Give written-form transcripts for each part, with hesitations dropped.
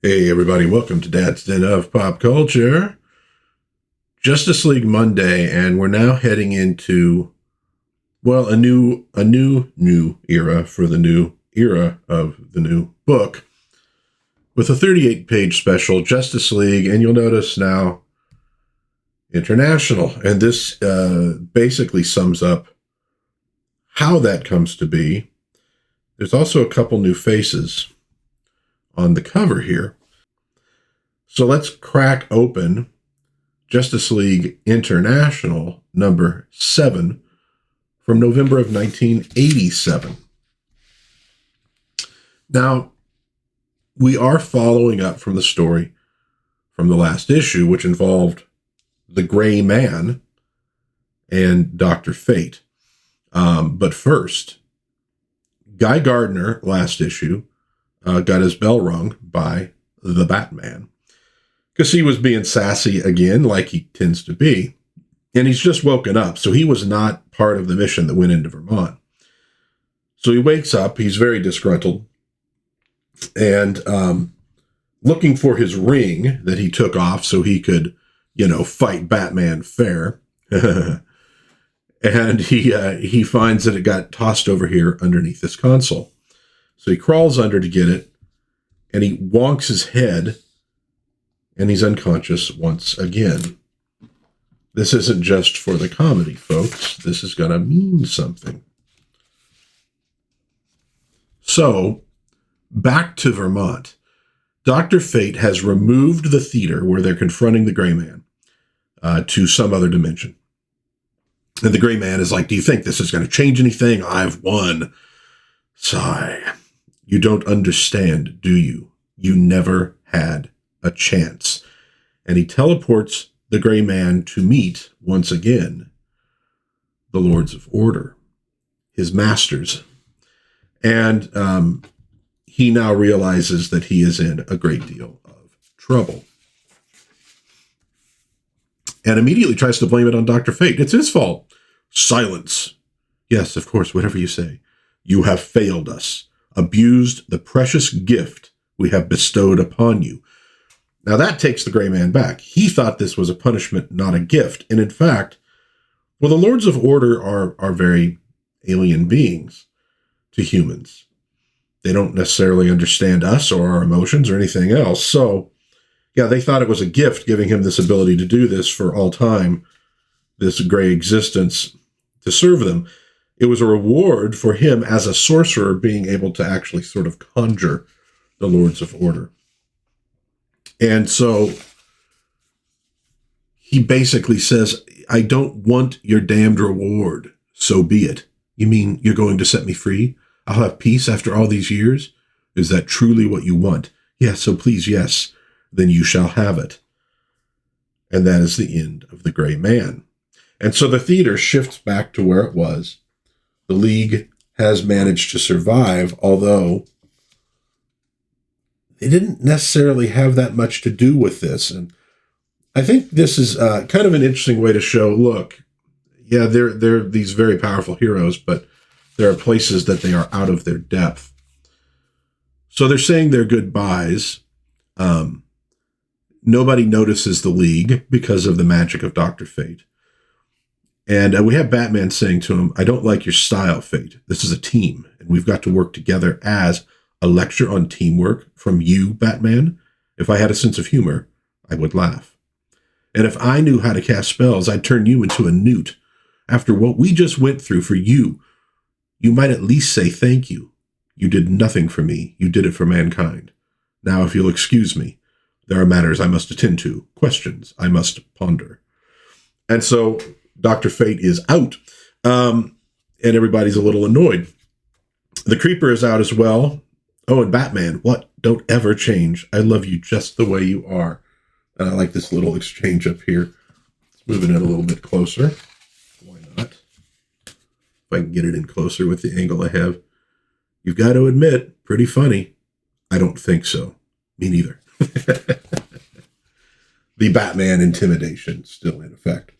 Hey everybody, welcome to Dad's Den of Pop Culture. Justice League Monday, and we're now heading into, well, a new era for the new era of the new book with a 38-page special, Justice League, and you'll notice now International. And this basically sums up how that comes to be. There's also a couple new faces on the cover here. So let's crack open Justice League International number 7 from November of 1987. Now, we are following up from the story from the last issue, which involved the Gray Man and Dr. Fate. But first, Guy Gardner, last issue, got his bell rung by the Batman because he was being sassy again, like he tends to be. And he's just woken up, so he was not part of the mission that went into Vermont. So he wakes up, he's very disgruntled, and looking for his ring that he took off so he could, fight Batman fair. And he finds that it got tossed over here underneath this console. So he crawls under to get it, and he wonks his head, and he's unconscious once again. This isn't just for the comedy, folks. This is going to mean something. So, back to Vermont. Dr. Fate has removed the theater where they're confronting the Gray Man to some other dimension. And the Gray Man is like, do you think this is going to change anything? I've won. Sigh. You don't understand, do you? You never had a chance. And he teleports the Gray Man to meet, once again, the Lords of Order, his masters. And he now realizes that he is in a great deal of trouble. And immediately tries to blame it on Dr. Fate. It's his fault. Silence. Yes, of course, whatever you say. You have failed us, abused the precious gift we have bestowed upon you. Now that takes the Gray Man back. He thought this was a punishment, not a gift. And in fact, well, the Lords of Order are very alien beings to humans. They don't necessarily understand us or our emotions or anything else. So, yeah, they thought it was a gift giving him this ability to do this for all time, this gray existence to serve them. It was a reward for him as a sorcerer being able to actually sort of conjure the Lords of Order. And so he basically says, I don't want your damned reward. So be it. You mean you're going to set me free? I'll have peace after all these years? Is that truly what you want? Yes, so please, yes. Then you shall have it. And that is the end of the Gray Man. And so the theater shifts back to where it was. The League has managed to survive, although they didn't necessarily have that much to do with this. And I think this is kind of an interesting way to show, look, yeah, they're these very powerful heroes, but there are places that they are out of their depth. So they're saying their goodbyes. Nobody notices the League because of the magic of Dr. Fate. And we have Batman saying to him, I don't like your style, Fate. This is a team, and we've got to work together as a lecture on teamwork from you, Batman. If I had a sense of humor, I would laugh. And if I knew how to cast spells, I'd turn you into a newt. After what we just went through for you, you might at least say thank you. You did nothing for me. You did it for mankind. Now, if you'll excuse me, there are matters I must attend to, questions I must ponder. And so Dr. Fate is out, and everybody's a little annoyed. The Creeper is out as well. Oh, and Batman, what? Don't ever change. I love you just the way you are. And I like this little exchange up here. Let's move it in a little bit closer. Why not? If I can get it in closer with the angle I have. You've got to admit, pretty funny. I don't think so. Me neither. The Batman intimidation still in effect.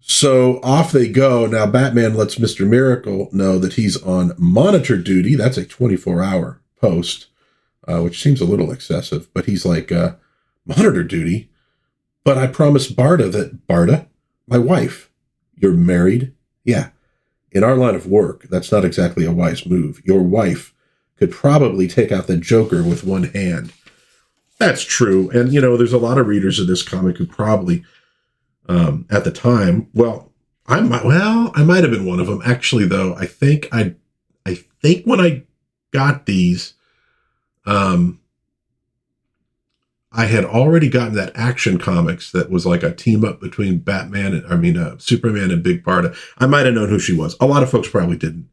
So off they go. Now Batman lets Mr. Miracle know that he's on monitor duty. That's a 24-hour post. which seems a little excessive. But he's like, monitor duty? But I promised Barda, my wife, you're married? Yeah. In our line of work, that's not exactly a wise move. Your wife could probably take out the Joker with one hand. That's true. And, there's a lot of readers of this comic who probably, at the time, I might have been one of them. Actually, though, I think when I got these, I had already gotten that Action Comics that was like a team up between Superman and Big Barda. I might have known who she was. A lot of folks probably didn't.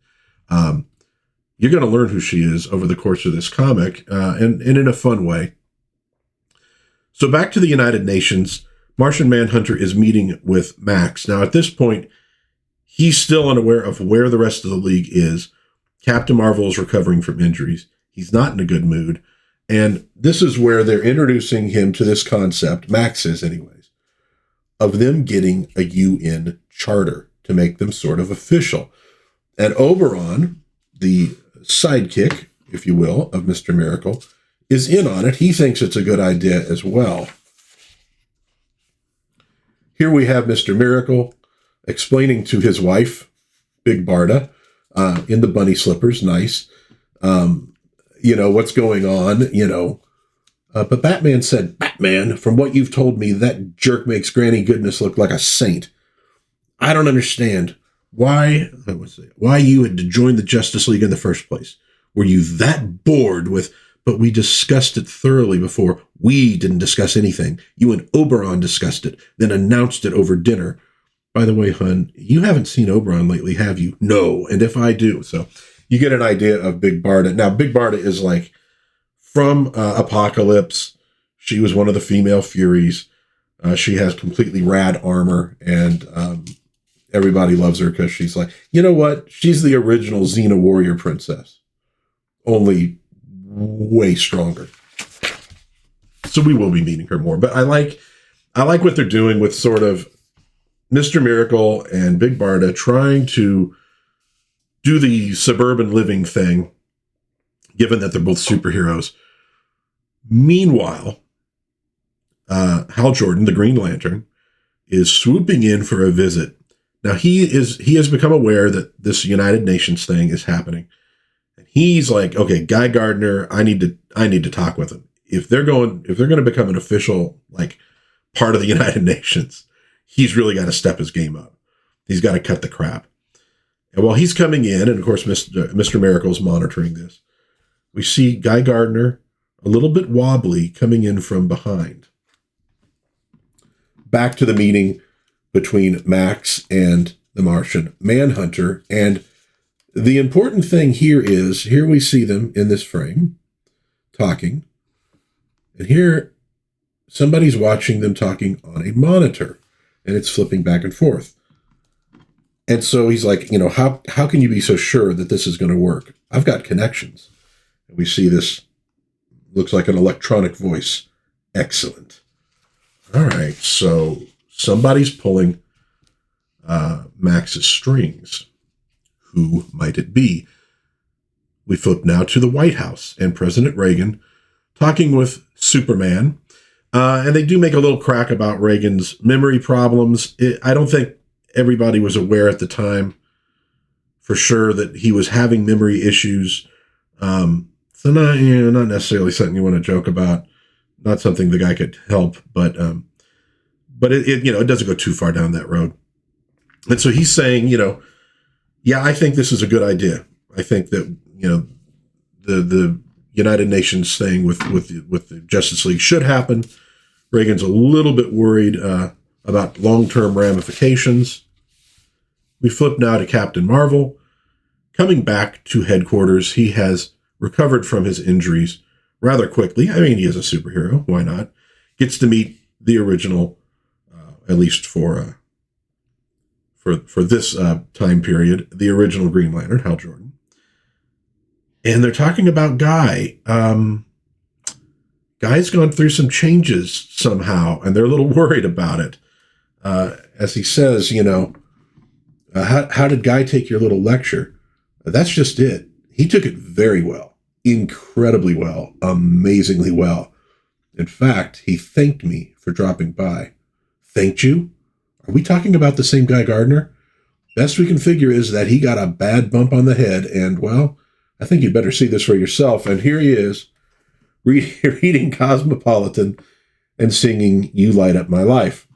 You're going to learn who she is over the course of this comic, and in a fun way. So back to the United Nations, Martian Manhunter is meeting with Max. Now, at this point, he's still unaware of where the rest of the League is. Captain Marvel is recovering from injuries. He's not in a good mood. And this is where they're introducing him to this concept, Max is anyways, of them getting a UN charter to make them sort of official. And Oberon, the sidekick, if you will, of Mr. Miracle, is in on it. He thinks it's a good idea as well. Here we have Mr. Miracle explaining to his wife, Big Barda, in the bunny slippers, nice, what's going on, But Batman said, Batman, from what you've told me, that jerk makes Granny Goodness look like a saint. I don't understand why you had to join the Justice League in the first place. Were you that bored with, but we discussed it thoroughly before. We didn't discuss anything. You and Oberon discussed it, then announced it over dinner. By the way, hun, you haven't seen Oberon lately, have you? No, and if I do. So you get an idea of Big Barda. Now, Big Barda is like from Apocalypse. She was one of the female Furies. She has completely rad armor, and everybody loves her because she's like, you know what? She's the original Xena warrior princess, only way stronger. So we will be meeting her more. But I like what they're doing with sort of Mr. Miracle and Big Barda trying to do the suburban living thing, given that they're both superheroes. Meanwhile, Hal Jordan, the Green Lantern, is swooping in for a visit. Now he has become aware that this United Nations thing is happening. And he's like, okay, Guy Gardner, I need to talk with him. If they're going to become an official like part of the United Nations, he's really got to step his game up. He's got to cut the crap. And while he's coming in, and of course Mr. Miracle's monitoring this, we see Guy Gardner a little bit wobbly coming in from behind. Back to the meeting between Max and the Martian Manhunter. And the important thing here we see them in this frame talking. And here somebody's watching them talking on a monitor, and it's flipping back and forth. And so he's like, how can you be so sure that this is going to work? I've got connections. And we see this, looks like an electronic voice. Excellent. All right, so somebody's pulling Max's strings. Who might it be? We flip now to the White House and President Reagan talking with Superman. And they do make a little crack about Reagan's memory problems. I don't think everybody was aware at the time for sure that he was having memory issues. So not necessarily something you want to joke about. Not something the guy could help, but it doesn't go too far down that road. And so he's saying, yeah, I think this is a good idea. I think that, the United Nations thing with the Justice League should happen. Reagan's a little bit worried about long-term ramifications. We flip now to Captain Marvel. Coming back to headquarters, he has recovered from his injuries rather quickly. I mean, he is a superhero. Why not? Gets to meet the original, at least for this time period, the original Green Lantern, Hal Jordan. And they're talking about Guy. Guy's gone through some changes somehow, and they're a little worried about it. As he says, how did Guy take your little lecture? That's just it. He took it very well. incredibly well, amazingly well. In fact, he thanked me for dropping by. Thanked you? Are we talking about the same guy, Gardner? Best we can figure is that he got a bad bump on the head, and, well, I think you'd better see this for yourself. And here he is, reading Cosmopolitan and singing You Light Up My Life.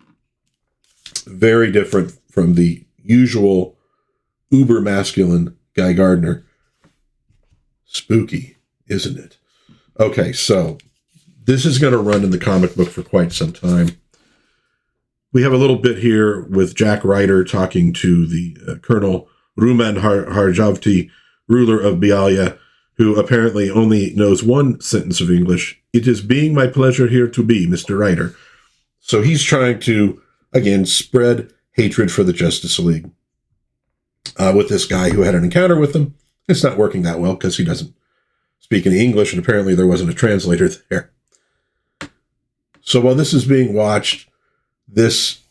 Very different from the usual uber masculine Guy Gardner. Spooky, isn't it? Okay, so this is going to run in the comic book for quite some time. We have a little bit here with Jack Ryder talking to the Colonel Ruman Harjavti, ruler of Bialya, who apparently only knows one sentence of English. It is being my pleasure here to be, Mr. Ryder. So he's trying to, again, spread hatred for the Justice League with this guy who had an encounter with them. It's not working that well because he doesn't speak any English, and apparently there wasn't a translator there. So while this is being watched,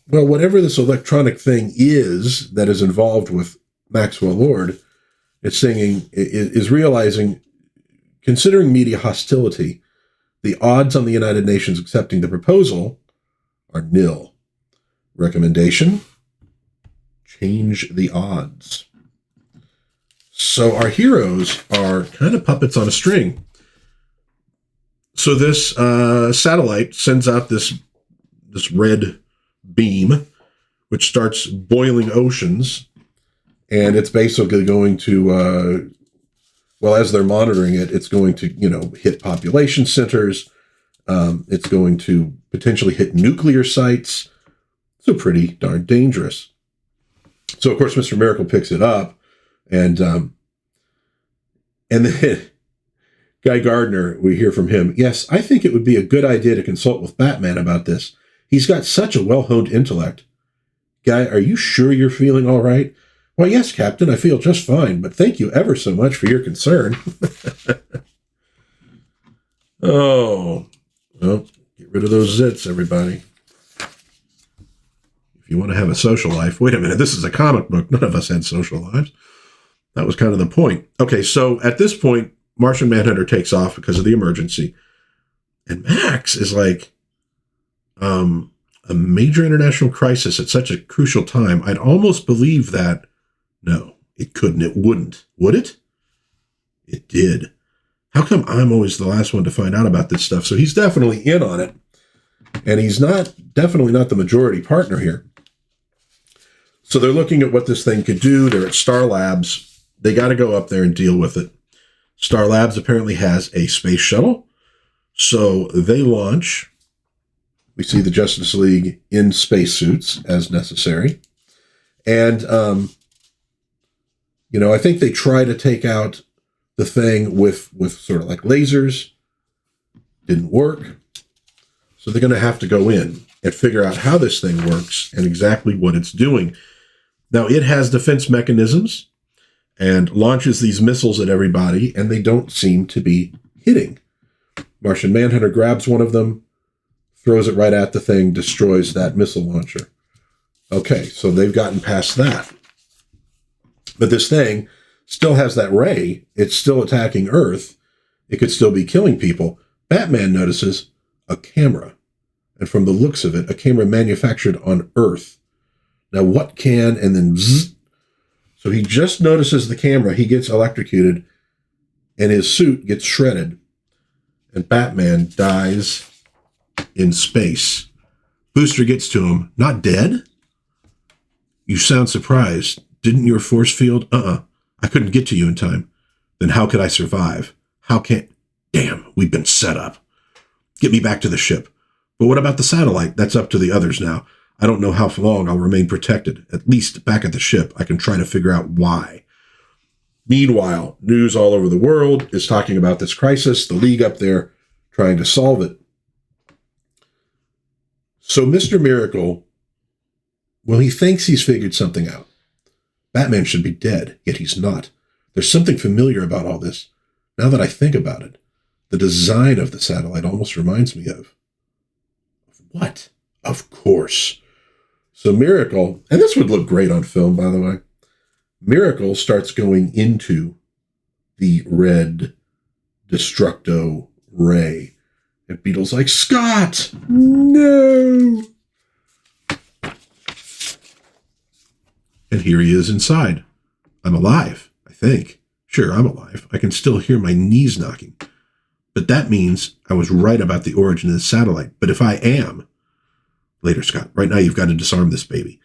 whatever this electronic thing is that is involved with Maxwell Lord, is realizing, considering media hostility, the odds on the United Nations accepting the proposal are nil. Recommendation: change the odds. So our heroes are kind of puppets on a string. So this satellite sends out this red beam, which starts boiling oceans, and it's basically going to, as they're monitoring it, it's going to, hit population centers. It's going to potentially hit nuclear sites. So pretty darn dangerous. So, of course, Mr. Miracle picks it up, and then Guy Gardner, we hear from him, yes, I think it would be a good idea to consult with Batman about this. He's got such a well-honed intellect. Guy, are you sure you're feeling all right? Well, yes, Captain, I feel just fine, but thank you ever so much for your concern. Oh, well, get rid of those zits, everybody. If you want to have a social life, wait a minute, this is a comic book. None of us had social lives. That was kind of the point. Okay, so at this point, Martian Manhunter takes off because of the emergency. And Max is like, a major international crisis at such a crucial time. I'd almost believe that. No, it couldn't. It wouldn't. Would it? It did. How come I'm always the last one to find out about this stuff? So he's definitely in on it. And he's definitely not the majority partner here. So they're looking at what this thing could do. They're at Star Labs. They got to go up there and deal with it. Star Labs apparently has a space shuttle. So they launch. We see the Justice League in spacesuits as necessary. And, I think they try to take out the thing with sort of like lasers. Didn't work. So they're going to have to go in and figure out how this thing works and exactly what it's doing. Now, it has defense mechanisms and launches these missiles at everybody, and they don't seem to be hitting. Martian Manhunter grabs one of them, throws it right at the thing, destroys that missile launcher. Okay, so they've gotten past that. But this thing still has that ray. It's still attacking Earth. It could still be killing people. Batman notices a camera. And from the looks of it, a camera manufactured on Earth. Now, what can, and then zzz. So he just notices the camera. He gets electrocuted, and his suit gets shredded. And Batman dies in space. Booster gets to him. Not dead? You sound surprised. Didn't your force field? I couldn't get to you in time. Then how could I survive? Damn, we've been set up. Get me back to the ship. But what about the satellite? That's up to the others now. I don't know how long I'll remain protected. At least back at the ship, I can try to figure out why. Meanwhile, news all over the world is talking about this crisis, the League up there trying to solve it. So Mr. Miracle, he thinks he's figured something out. Batman should be dead, yet he's not. There's something familiar about all this. Now that I think about it, the design of the satellite almost reminds me of what? Of course. So Miracle, and this would look great on film, by the way. Miracle starts going into the red Destructo Ray. And Beetle's like, Scott, no. And here he is inside. I'm alive, I think. Sure, I'm alive. I can still hear my knees knocking. But that means I was right about the origin of the satellite. But if I am... Later, Scott. Right now, you've got to disarm this baby.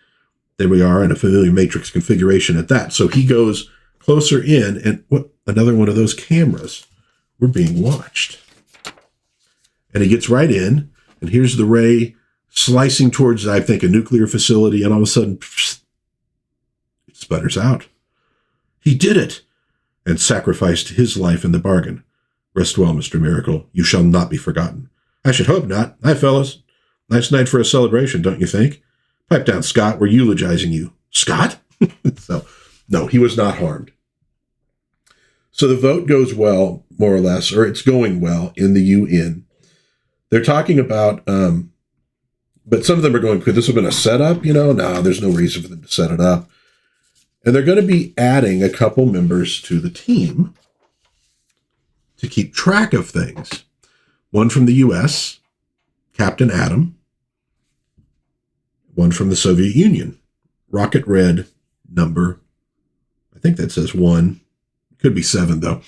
There we are in a familiar Matrix configuration at that. So he goes closer in, and what? Another one of those cameras. We're being watched. And he gets right in, and here's the ray slicing towards, I think, a nuclear facility, and all of a sudden, it sputters out. He did it, and sacrificed his life in the bargain. Rest well, Mr. Miracle. You shall not be forgotten. I should hope not. Hi, fellas. Nice night for a celebration, don't you think? Pipe down, Scott. We're eulogizing you. Scott? So, no, he was not harmed. So the vote goes well, more or less, or it's going well in the UN. They're talking about, but some of them are going, could this have been a setup? No, there's no reason for them to set it up. And they're going to be adding a couple members to the team to keep track of things. One from the U.S., Captain Atom. One from the Soviet Union, Rocket Red number, I think that says 1. Could be 7, though.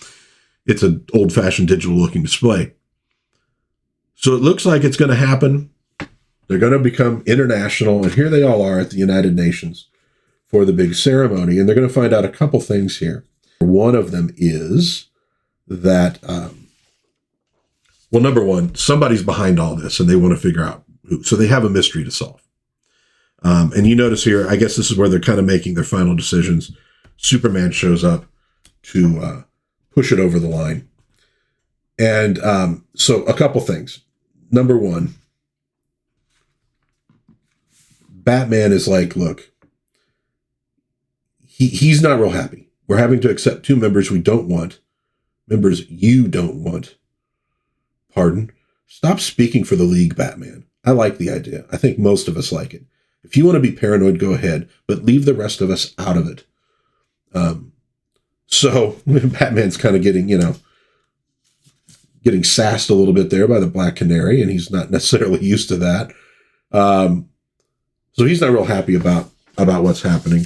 It's an old-fashioned digital-looking display. So it looks like it's going to happen. They're going to become international, and here they all are at the United Nations for the big ceremony, and they're going to find out a couple things here. One of them is that, well, number one, somebody's behind all this, and they want to figure out who. So they have a mystery to solve. And you notice here, I guess this is where they're kind of making their final decisions. Superman shows up to push it over the line. And so a couple things. Number one, Batman is like, look, he's not real happy. We're having to accept 2 members we don't want. Members you don't want. Pardon? Stop speaking for the League, Batman. I like the idea. I think most of us like it. If you want to be paranoid, go ahead, but leave the rest of us out of it. So Batman's kind of getting sassed a little bit there by the Black Canary, and he's not necessarily used to that. So he's not real happy about what's happening,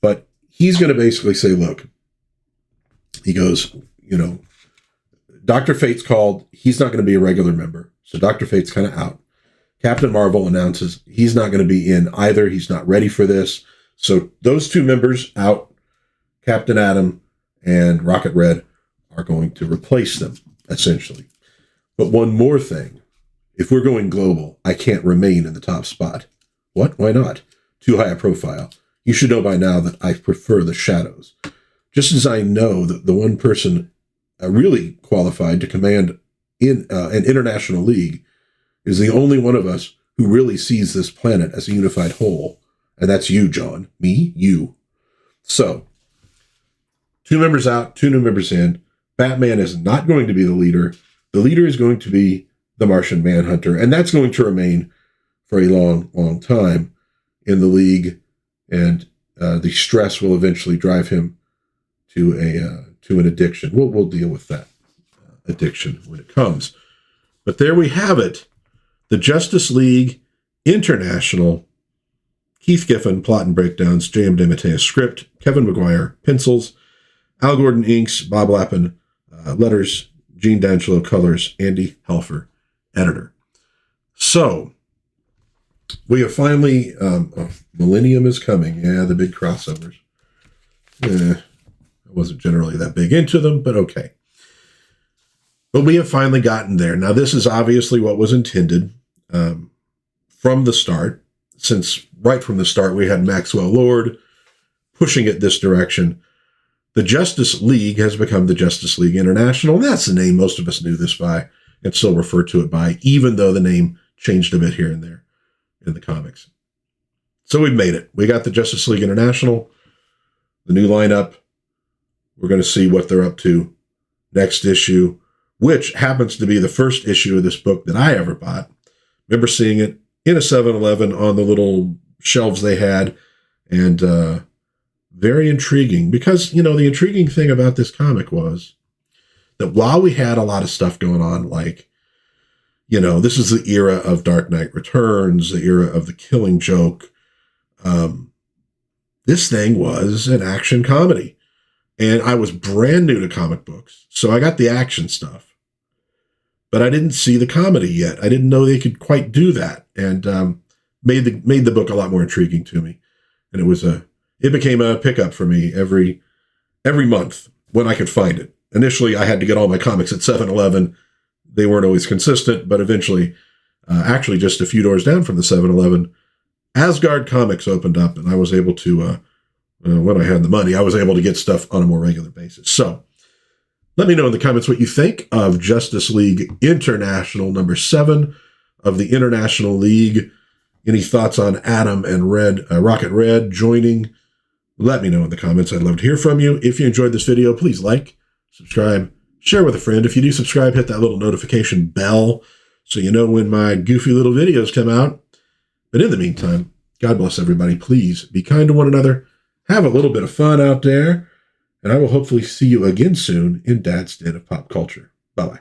but he's going to basically say, look, he goes, Dr. Fate's called. He's not going to be a regular member. So Dr. Fate's kind of out. Captain Marvel announces he's not going to be in either. He's not ready for this. So those 2 members out, Captain Atom and Rocket Red, are going to replace them, essentially. But one more thing. If we're going global, I can't remain in the top spot. What? Why not? Too high a profile. You should know by now that I prefer the shadows. Just as I know that the one person really qualified to command in an international league is the only one of us who really sees this planet as a unified whole. And that's you, John. Me, you. So, 2 members out, 2 new members in. Batman is not going to be the leader. The leader is going to be the Martian Manhunter. And that's going to remain for a long, long time in the league. And the stress will eventually drive him to an addiction. We'll deal with that addiction when it comes. But there we have it. The Justice League International. Keith Giffen, plot and breakdowns. J.M. DeMatteis, script. Kevin Maguire, pencils. Al Gordon, inks. Bob Lappin, letters. Gene D'Angelo, colors. Andy Helfer, editor. So, we have finally, Millennium is coming. Yeah, the big crossovers. I wasn't generally that big into them, but okay. But we have finally gotten there. Now, this is obviously what was intended from the start, since right from the start we had Maxwell Lord pushing it this direction. The Justice League has become the Justice League International, and that's the name most of us knew this by and still refer to it by, even though the name changed a bit here and there in the comics. So we've made it. We got the Justice League International, the new lineup. We're going to see what they're up to next issue, which happens to be the first issue of this book that I ever bought. Remember seeing it in a 7-Eleven on the little shelves they had, and very intriguing because, the intriguing thing about this comic was that while we had a lot of stuff going on, like, this is the era of Dark Knight Returns, the era of the Killing Joke. This thing was an action comedy. And I was brand new to comic books, so I got the action stuff. But I didn't see the comedy yet. I didn't know they could quite do that, and made the book a lot more intriguing to me. And it became a pickup for me every month when I could find it. Initially, I had to get all my comics at 7-Eleven. They weren't always consistent, but eventually, actually just a few doors down from the 7-Eleven, Asgard Comics opened up, and I was able to, when I had the money, I was able to get stuff on a more regular basis. So let me know in the comments what you think of Justice League International number 7 of the International League. Any thoughts on Atom and Rocket Red joining? Let me know in the comments. I'd love to hear from you. If you enjoyed this video, please like, subscribe, share with a friend. If you do subscribe, hit that little notification bell so you know when my goofy little videos come out. But in the meantime, God bless everybody. Please be kind to one another. Have a little bit of fun out there. And I will hopefully see you again soon in Dad's Den of Pop Culture. Bye-bye.